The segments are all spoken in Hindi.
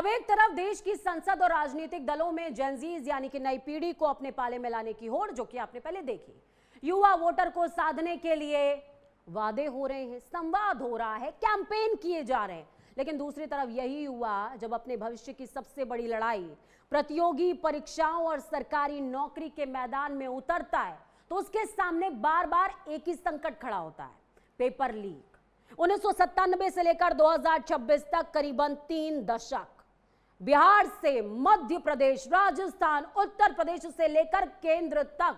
अब एक तरफ देश की संसद और राजनीतिक दलों में जेनजीज यानी कि नई पीढ़ी को अपने पाले में लाने की होड़, जो कि आपने पहले देखी, युवा वोटर को साधने के लिए वादे हो रहे हैं, संवाद हो रहा है, कैंपेन किए जा रहे हैं। लेकिन दूसरी तरफ यही युवा जब अपने भविष्य की सबसे बड़ी लड़ाई प्रतियोगी परीक्षाओं और सरकारी नौकरी के मैदान में उतरता है तो उसके सामने बार बार एक ही संकट खड़ा होता है, पेपर लीक। 1997 से लेकर 2026 तक करीबन 3 दशक बिहार से मध्य प्रदेश, राजस्थान, उत्तर प्रदेश से लेकर केंद्र तक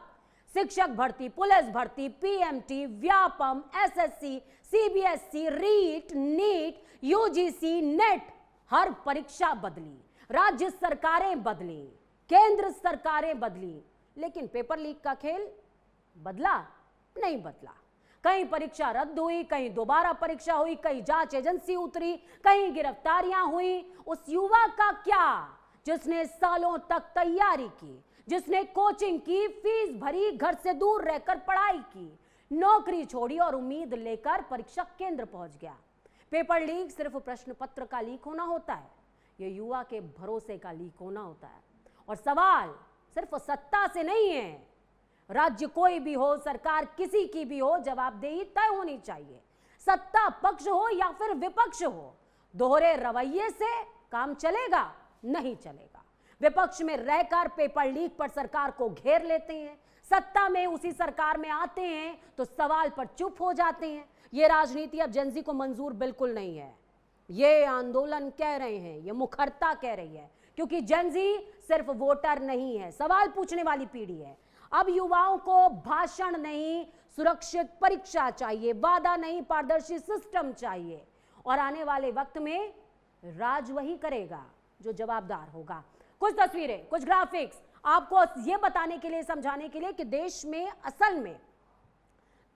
शिक्षक भर्ती, पुलिस भर्ती, PMT, Vyapam, SSC, CBSE, REET, NEET, UGC, NET, हर परीक्षा बदली, राज्य सरकारें बदली, केंद्र सरकारें बदली, लेकिन पेपर लीक का खेल बदला नहीं बदला। कहीं परीक्षा रद्द हुई, कहीं दोबारा परीक्षा हुई, कहीं जांच एजेंसी उतरी, कहीं गिरफ्तारियां हुई। उस युवा का क्या जिसने सालों तक तैयारी की, जिसने कोचिंग की, फीस भरी, घर से दूर रहकर पढ़ाई की, नौकरी छोड़ी और उम्मीद लेकर परीक्षा केंद्र पहुंच गया। पेपर लीक सिर्फ प्रश्न पत्र का लीक होना होता है, यह युवा के भरोसे का लीक होना होता है। और सवाल सिर्फ सत्ता से नहीं है, राज्य कोई भी हो, सरकार किसी की भी हो, जवाबदेही तय होनी चाहिए। सत्ता पक्ष हो या फिर विपक्ष हो, दोहरे रवैये से काम चलेगा नहीं चलेगा। विपक्ष में रहकर पेपर लीक पर सरकार को घेर लेते हैं, सत्ता में उसी सरकार में आते हैं तो सवाल पर चुप हो जाते हैं। यह राजनीति अब जेनजी को मंजूर बिल्कुल नहीं है। ये आंदोलन कह रहे हैं, ये मुखरता कह रही है, क्योंकि जेनजी सिर्फ वोटर नहीं है, सवाल पूछने वाली पीढ़ी है। अब युवाओं को भाषण नहीं, सुरक्षित परीक्षा चाहिए, वादा नहीं, पारदर्शी सिस्टम चाहिए। और आने वाले वक्त में राज वही करेगा जो जवाबदार होगा। कुछ तस्वीरें, कुछ ग्राफिक्स आपको ये बताने के लिए, समझाने के लिए कि देश में असल में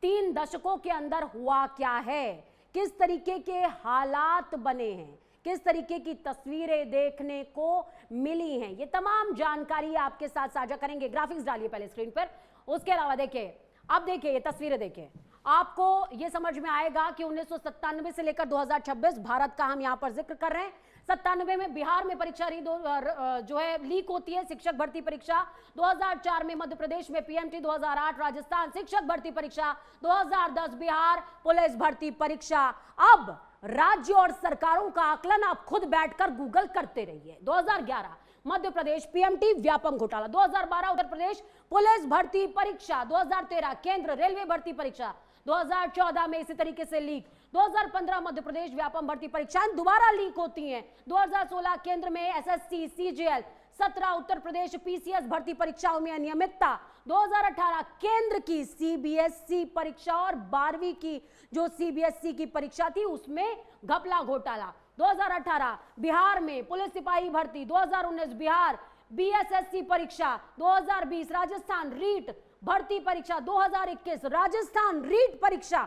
3 दशकों के अंदर हुआ क्या है, किस तरीके के हालात बने हैं, किस तरीके की तस्वीरें देखने को मिली हैं, ये तमाम जानकारी आपके साथ साझा करेंगे। ग्राफिक्स डालिए पहले स्क्रीन पर। उसके अलावा देखिए, अब देखिए ये तस्वीरें देखिए, आपको ये समझ में आएगा कि 1997 से लेकर 2026 भारत का हम यहां पर जिक्र कर रहे हैं। 97 में बिहार में परीक्षा जो है लीक होती है, शिक्षक भर्ती परीक्षा। 2004 में मध्य प्रदेश में पीएमटी, 2008 राजस्थान शिक्षक भर्ती परीक्षा, 2010 बिहार पुलिस भर्ती परीक्षा। अब राज्य और सरकारों का आकलन आप खुद बैठकर गूगल करते रहिए। 2011 मध्य प्रदेश पीएमटी व्यापम घोटाला, 2012 उत्तर प्रदेश पुलिस भर्ती परीक्षा, 2013 केंद्र रेलवे भर्ती परीक्षा, 2014 में इसी तरीके से लीक, 2015 मध्य प्रदेश व्यापम भर्ती परीक्षाएं दोबारा लीक होती हैं, 2016 केंद्र में SSC, CGL, 17 Uttar Pradesh PCS भर्ती परीक्षाओं में अनियमितता, 2018 केंद्र की सीबीएसई परीक्षा और 12वीं की जो सीबीएसई की परीक्षा थी उसमें घपला घोटाला, 2018 बिहार में पुलिस सिपाही भर्ती, 2019 बिहार बीएसएससी परीक्षा, 2020 राजस्थान रीट भर्ती परीक्षा, 2021 राजस्थान रीट परीक्षा।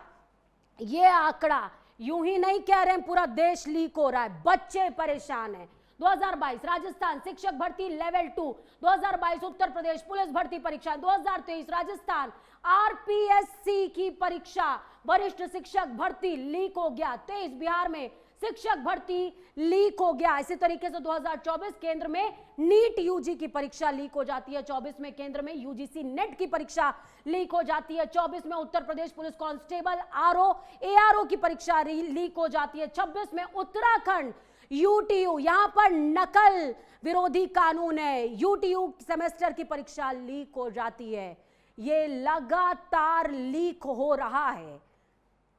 ये आंकड़ा यूं ही नहीं कह रहे हैं पूरा देश लीक हो रहा है, बच्चे परेशान हैं। 2022 राजस्थान शिक्षक भर्ती लेवल 2, 2022 उत्तर प्रदेश पुलिस भर्ती परीक्षा, 2023 राजस्थान आरपीएससी की परीक्षा वरिष्ठ शिक्षक भर्ती लीक हो गया, 23 बिहार में शिक्षक भर्ती लीक हो गया। इसी तरीके से 2024 केंद्र में नीट यूजी की परीक्षा लीक हो जाती है, 24 में केंद्र में यूजीसी नेट की परीक्षा लीक हो जाती है, 24 में Uttar Pradesh police constable RO ARO की परीक्षा लीक हो जाती है, 26 में उत्तराखंड यूटीयू, यहां पर नकल विरोधी कानून है, यूटीयू सेमेस्टर की परीक्षा लीक हो जाती है। ये लगातार लीक हो रहा है।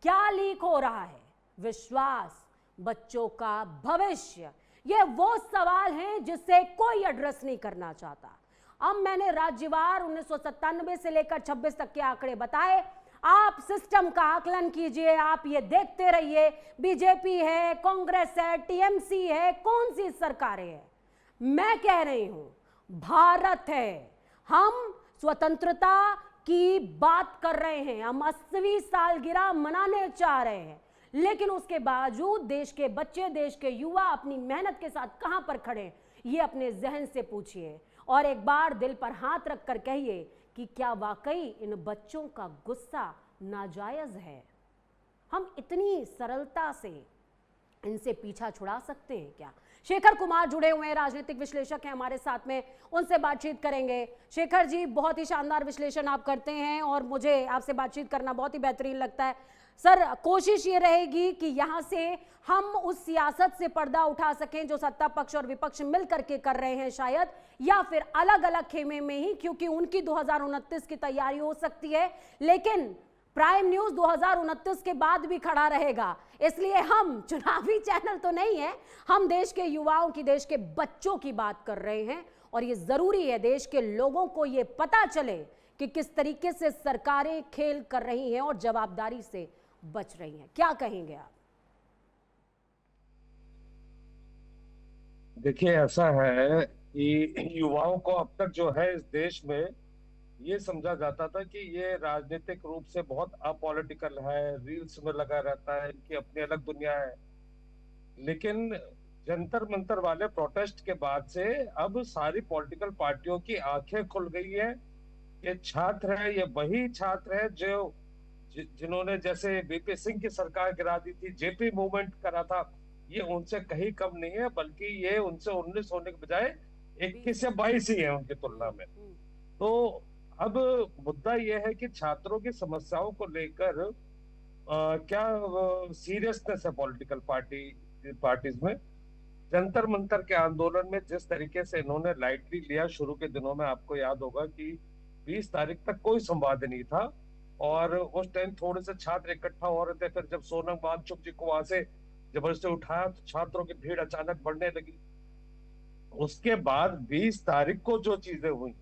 क्या लीक हो रहा है? विश्वास, बच्चों का भविष्य। ये वो सवाल हैं जिससे कोई एड्रेस नहीं करना चाहता। अब मैंने राज्यवार 1997 से लेकर 26 तक के आंकड़े बताए, आप सिस्टम का आकलन कीजिए, आप ये देखते रहिए बीजेपी है, कांग्रेस है, टीएमसी है, कौन सी सरकारें हैं। मैं कह रही हूं भारत है, हम स्वतंत्रता की बात कर रहे हैं, हम 80वीं सालगिरह मनाने चाह रहे हैं, लेकिन उसके बावजूद देश के बच्चे, देश के युवा अपनी मेहनत के साथ कहां पर खड़े, ये अपने जहन से पूछिए और एक बार दिल पर हाथ रखकर कहिए कि क्या वाकई इन बच्चों का गुस्सा नाजायज है? हम इतनी सरलता से इनसे पीछा छुड़ा सकते हैं क्या? शेखर कुमार जुड़े हुए हैं, राजनीतिक विश्लेषक हैं हमारे साथ में, उनसे बातचीत करेंगे। शेखर जी, बहुत ही शानदार विश्लेषण आप करते हैं और मुझे आपसे बातचीत करना बहुत ही बेहतरीन लगता है। सर, कोशिश ये रहेगी कि यहाँ से हम उस सियासत से पर्दा उठा सकें जो सत्ता पक्ष और विपक्ष मिल करके कर रहे हैं शायद, या फिर अलग अलग खेमे में ही, क्योंकि उनकी 2029 की तैयारी हो सकती है, लेकिन प्राइम न्यूज 2029 के बाद भी खड़ा रहेगा। इसलिए हम चुनावी चैनल तो नहीं है, हम देश के युवाओं की, देश के बच्चों की बात कर रहे हैं और ये जरूरी है देश के लोगों को ये पता चले कि किस तरीके से सरकारें खेल कर रही हैं और जवाबदारी से बच रही हैं। क्या कहेंगे आप? देखिए, ऐसा है कि युवाओं को अब तक जो है इस देश में ये समझा जाता था कि ये राजनीतिक रूप से बहुत अपॉलिटिकल है, रील्स में लगा रहता है, इनकी अपनी अलग दुनिया है। लेकिन जंतर मंतर वाले प्रोटेस्ट के बाद से अब सारी पॉलिटिकल पार्टियों की आंखें खुल गई है। ये छात्र है, ये वही छात्र है जो जिन्होंने जैसे बीपी सिंह की सरकार गिरा दी थी, जेपी मूवमेंट करा था, ये उनसे कहीं कम नहीं है, बल्कि ये उनसे 19 होने के बजाय 21 या 22 ही है उनकी तुलना में। तो अब मुद्दा यह है कि छात्रों की समस्याओं को लेकर क्या सीरियसनेस है पॉलिटिकल पार्टीज में। जंतर मंतर के आंदोलन में जिस तरीके से इन्होंने लाइटली लिया शुरू के दिनों में, आपको याद होगा कि 20 तारीख तक कोई संवाद नहीं था और उस टाइम थोड़े से छात्र इकट्ठा हो रहे थे। फिर जब सोनम वांगचुक जी को वहां से जबरदस्ती उठाया तो छात्रों की भीड़ अचानक बढ़ने लगी। उसके बाद 20 तारीख को जो चीजें हुई,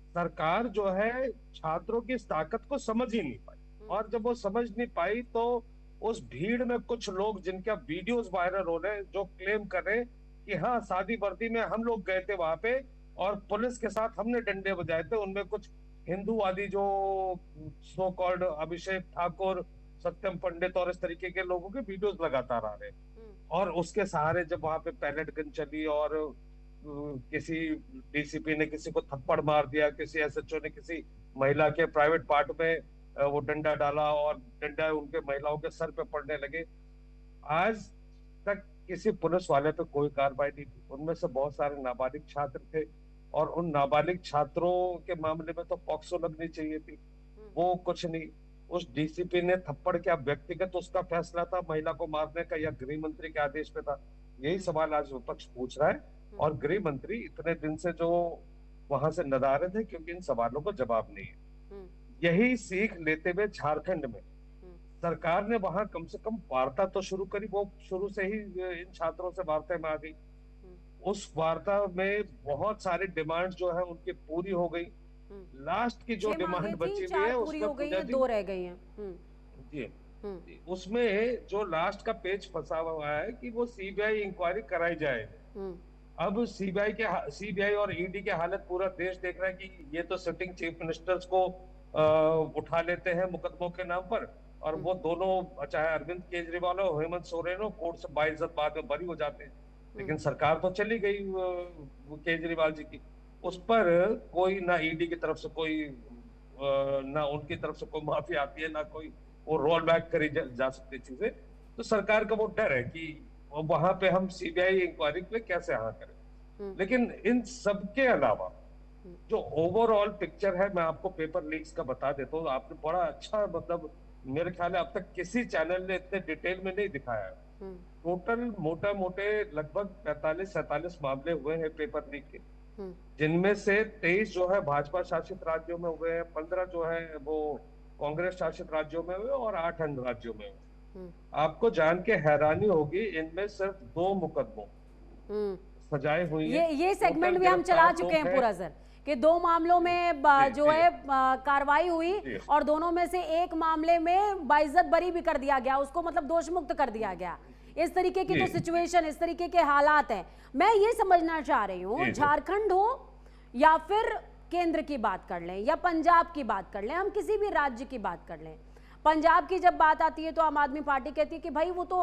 सरकार जो है छात्रों की इस ताकत को समझ ही नहीं पाई, और जब वो समझ नहीं पाई तो उस भीड़ में कुछ लोग जिनका वीडियोस वायरल हो रहे हैं, जो क्लेम कर रहे हैं कि हाँ, शादी वर्दी में हम लोग गए थे वहां पे और पुलिस के साथ हमने डंडे बजाए थे, उनमें कुछ हिंदूवादी जो सो कॉल्ड अभिषेक ठाकुर, सत्यम पंडित और इस तरीके के लोगों के वीडियोस लगातार आ रहे हैं। और उसके सहारे जब वहां पे पैलेट गन चली और किसी डीसीपी ने किसी को थप्पड़ मार दिया, किसी एसएचओ ने किसी महिला के प्राइवेट पार्ट में वो डंडा डाला और डंडा उनके महिलाओं के सर पे पड़ने लगे, आज तक किसी पुलिस वाले पे कोई कार्रवाई नहीं की। उनमें से बहुत सारे नाबालिग छात्र थे और उन नाबालिग छात्रों के मामले में तो पॉक्सो लगनी चाहिए थी, वो कुछ नहीं। उस डीसीपी ने थप्पड़ क्या व्यक्तिगत उसका फैसला था महिला को मारने का या गृह मंत्री के आदेश पे था? यही सवाल आज विपक्ष पूछ रहा है और गृह मंत्री इतने दिन से जो वहां से नदारे थे क्योंकि इन सवालों को जवाब नहीं है। यही सीख लेते हुए झारखंड में सरकार ने वहां कम से कम वार्ता तो शुरू करी, वो शुरू से ही इन छात्रों से वार्ता में आ गई। उस वार्ता में बहुत सारी डिमांड जो है उनकी पूरी हो गई। लास्ट की जो डिमांड बची हुई है उसमें पूजा जी 2 रह गई हैं। जी, उसमें जो लास्ट का पेज फंसा हुआ है कि वो सीबीआई इंक्वायरी कराई जाए। अब सीबीआई और ईडी की हालत पूरा देश देख रहा है कि ये तो सिटिंग चीफ मिनिस्टर्स को उठा लेते हैं मुकदमों के नाम पर, और वो दोनों चाहे अरविंद केजरीवाल हो, हेमंत सोरेन हो, कोर्ट से बाइज्जत बाद में बरी हो जाते हैं। लेकिन सरकार तो चली गई केजरीवाल जी की, उस पर कोई ना ईडी की तरफ से कोई ना उनकी तरफ से कोई माफी आती है, ना कोई वो रोल बैक करी जा सकती चीजें। तो सरकार का वो डर है कि वहां पे हम सीबीआई इंक्वायरी पे कैसे हाँ करें। लेकिन इन सब के अलावा जो ओवरऑल पिक्चर है, मैं आपको पेपर लीक्स का बता देता हूँ। आपने बड़ा अच्छा, मतलब मेरे ख्याल है अब तक किसी चैनल ने इतने डिटेल में नहीं दिखाया। टोटल मोटा मोटे लगभग 45-47 मामले हुए हैं पेपर लीक के, जिनमें से 23 जो है भाजपा शासित राज्यों में हुए हैं, 15 जो है वो कांग्रेस शासित राज्यों में हुए और 8 अन्य राज्यों में हुए। आपको जान के हैरानी होगी, इनमें सिर्फ 2 मुकदमों सजाएं हुई है। ये सेगमेंट भी हम चला चुके हैं पूरा सर, कि 2 मामलों में जो है कार्रवाई हुई और दोनों में से एक मामले में बाइज्जत बरी भी कर दिया गया, उसको मतलब दोष मुक्त कर दिया गया। इस तरीके की तो सिचुएशन, इस तरीके के हालात हैं। मैं ये समझना चाह रही हूँ, झारखंड हो या फिर केंद्र की बात कर लें या पंजाब की बात कर लें, हम किसी भी राज्य की बात कर लें, पंजाब की जब बात आती है तो आम आदमी पार्टी कहती है कि भाई वो तो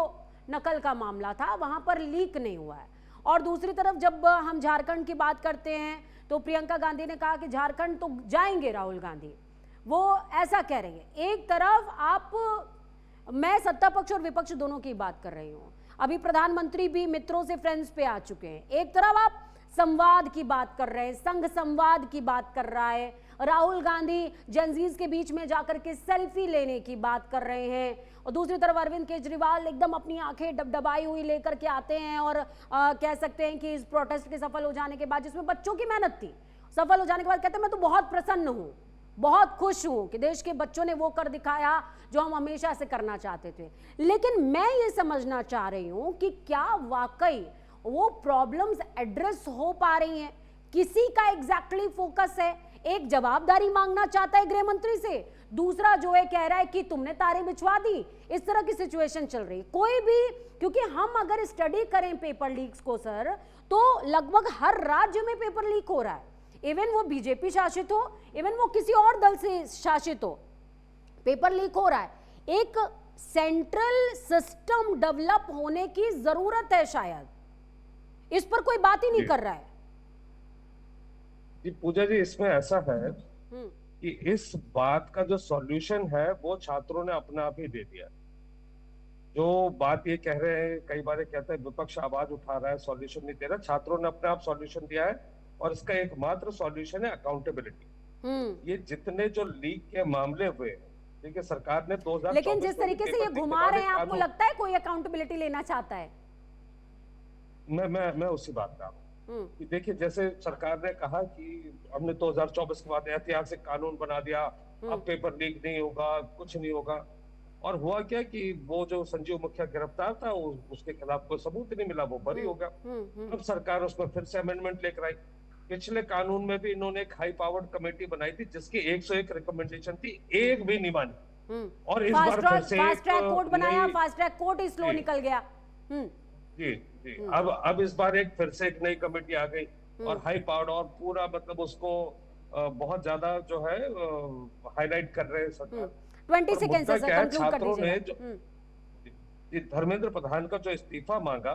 नकल का मामला था, वहां पर लीक नहीं हुआ है। और दूसरी तरफ जब हम झारखंड की बात करते हैं तो प्रियंका गांधी ने कहा कि झारखंड तो जाएंगे राहुल गांधी, वो ऐसा कह रही है। एक तरफ आप, मैं सत्ता पक्ष और विपक्ष दोनों की बात कर रही हूँ, अभी प्रधानमंत्री भी मित्रों से फ्रेंड्स पे आ चुके हैं। एक तरफ आप संवाद की बात कर रहे हैं, संघ संवाद की बात कर रहा है, राहुल गांधी जेंजीज के बीच में जाकर के सेल्फी लेने की बात कर रहे हैं, और दूसरी तरफ अरविंद केजरीवाल एकदम अपनी आंखें डबडबाई हुई लेकर के आते हैं और कह सकते हैं कि इस प्रोटेस्ट के सफल हो जाने के बाद, जिसमें बच्चों की मेहनत थी, सफल हो जाने के बाद कहते हैं मैं तो बहुत प्रसन्न हूं, बहुत खुश हूं कि देश के बच्चों ने वो कर दिखाया जो हम हमेशा से करना चाहते थे। लेकिन मैं ये समझना चाह रही हूं कि क्या वाकई वो प्रॉब्लम्स एड्रेस हो पा रही हैं? किसी का एग्जैक्टली फोकस है, एक जवाबदारी मांगना चाहता है गृह मंत्री से, दूसरा जो है कह रहा है कि तुमने तारे बिछवा दी। इस तरह की सिचुएशन चल रही है। कोई भी, क्योंकि हम अगर स्टडी करें पेपर लीक्स को सर, तो लगभग हर राज्य में पेपर लीक हो रहा है, इवन वो बीजेपी शासित हो, इवन वो किसी और दल से शासित हो, पेपर लीक हो रहा है। एक सेंट्रल सिस्टम डेवलप होने की जरूरत है, शायद इस पर कोई बात ही नहीं कर रहा है। जी पूजा जी, इसमें ऐसा है कि इस बात का जो सॉल्यूशन है वो छात्रों ने अपना आप ही दे दिया। जो बात ये कह रहे हैं, कई बार कहते हैं विपक्ष आवाज उठा रहा है, सॉल्यूशन नहीं दे रहा, छात्रों ने अपने आप सॉल्यूशन दिया है, और इसका एकमात्र सॉल्यूशन है अकाउंटेबिलिटी। ये जितने जो लीक के मामले हुए, देखिए सरकार ने 2024 लेकिन जिस तरीके से ये घुमा रहे हैं, आपको लगता है कोई अकाउंटेबिलिटी लेना चाहता है? मैं उसी बात का कि देखिए, जैसे सरकार ने कहा कि हमने 2024 के बाद ऐतिहासिक कानून बना दिया, अब पेपर लीक नहीं होगा, कुछ नहीं होगा, और हुआ क्या कि वो जो संजीव मुखिया गिरफ्तार था, उसके खिलाफ कोई सबूत नहीं मिला, वो बरी हो गया। अब सरकार उसमें फिर से अमेंडमेंट लेकर आई। पिछले कानून में भी इन्होंने एक हाई पावर्ड कमेटी बनाई थी जिसकी 101 रिकमेंडेशन थी, एक भी नहीं मानी, और इस बार फिर से फास्ट ट्रैक कोर्ट बनाया, फास्ट ट्रैक कोर्ट ही स्लो निकल गया। जी जी, अब इस बार फिर से एक नई कमेटी आ गई, और हाई पावर्ड, और पूरा मतलब उसको बहुत ज्यादा जो है हाईलाइट कर रहे हैं सरकार। 20 सेकंड से कंक्लूड कर दीजिएगा। धर्मेंद्र प्रधान का जो इस्तीफा मांगा,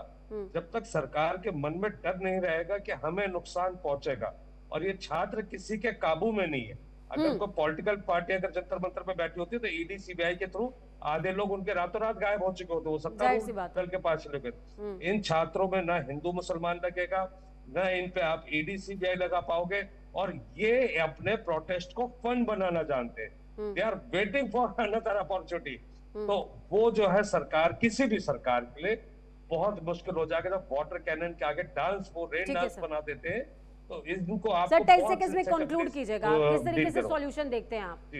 जब तक सरकार के मन में डर नहीं रहेगा कि हमें नुकसान पहुंचेगा, और ये छात्र किसी के काबू में नहीं है। अगर कोई पॉलिटिकल पार्टी अगर जंतर मंतर पे बैठी होती है तो ईडी सीबीआई के थ्रू आधे लोग उनके रातों रात गायब हो चुके होते, वो सत्तारूढ़ दल के पास चले गए। इन छात्रों में ना हिंदू मुसलमान लगेगा, ना इन पे आप ईडी सीबीआई लगा पाओगे, और ये अपने प्रोटेस्ट को फन बनाना जानते हैं। They are waiting for another opportunity. तो वो जो है सरकार, किसी भी सरकार के लिए बहुत मुश्किल हो जाएगा जब वाटर कैनन के आगे डांस, वो रेन डांस बना देते हैं। तो इनको आप सर 10 सेकंड्स में कंक्लूड कीजिएगा, किस तरीके से सॉल्यूशन देखते हैं आप?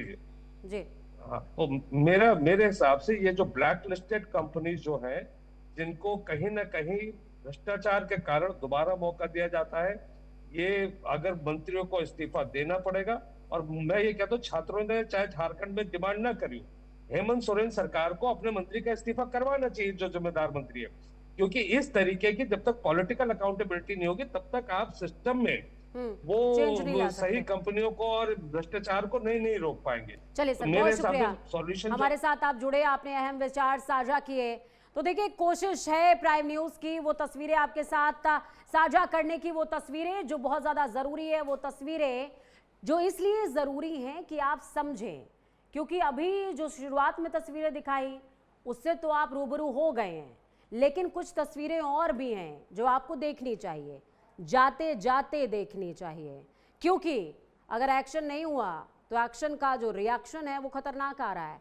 जी हाँ, तो मेरे हिसाब से ये जो ब्लैक लिस्टेड कंपनीज जो है, जिनको कहीं ना कहीं भ्रष्टाचार के कारण दोबारा मौका दिया जाता है, ये अगर मंत्रियों को इस्तीफा देना पड़ेगा। और मैं ये कहता हूँ, छात्रों ने चाहे झारखंड में डिमांड ना करी, हेमंत सोरेन सरकार को अपने मंत्री का इस्तीफा करवाना चाहिए, जो जिम्मेदार मंत्री है, क्योंकि इस तरीके की जब तक पॉलिटिकल अकाउंटेबिलिटी नहीं होगी, तब तक आप सिस्टम में वो सही कंपनियों को और भ्रष्टाचार को नहीं रोक पाएंगे। चलिए सर, बहुत शुक्रिया सॉल्यूशन हमारे साथ आप जुड़े, आपने अहम विचार साझा किए। तो देखिए, कोशिश है प्राइम न्यूज की वो तस्वीरें आपके साथ साझा करने की, वो तस्वीरें जो बहुत ज्यादा जरूरी है, वो तस्वीरें जो इसलिए जरूरी हैं कि आप समझें, क्योंकि अभी जो शुरुआत में तस्वीरें दिखाई उससे तो आप रूबरू हो गए हैं, लेकिन कुछ तस्वीरें और भी हैं जो आपको देखनी चाहिए, जाते जाते देखनी चाहिए, क्योंकि अगर एक्शन नहीं हुआ तो एक्शन का जो रिएक्शन है वो खतरनाक आ रहा है।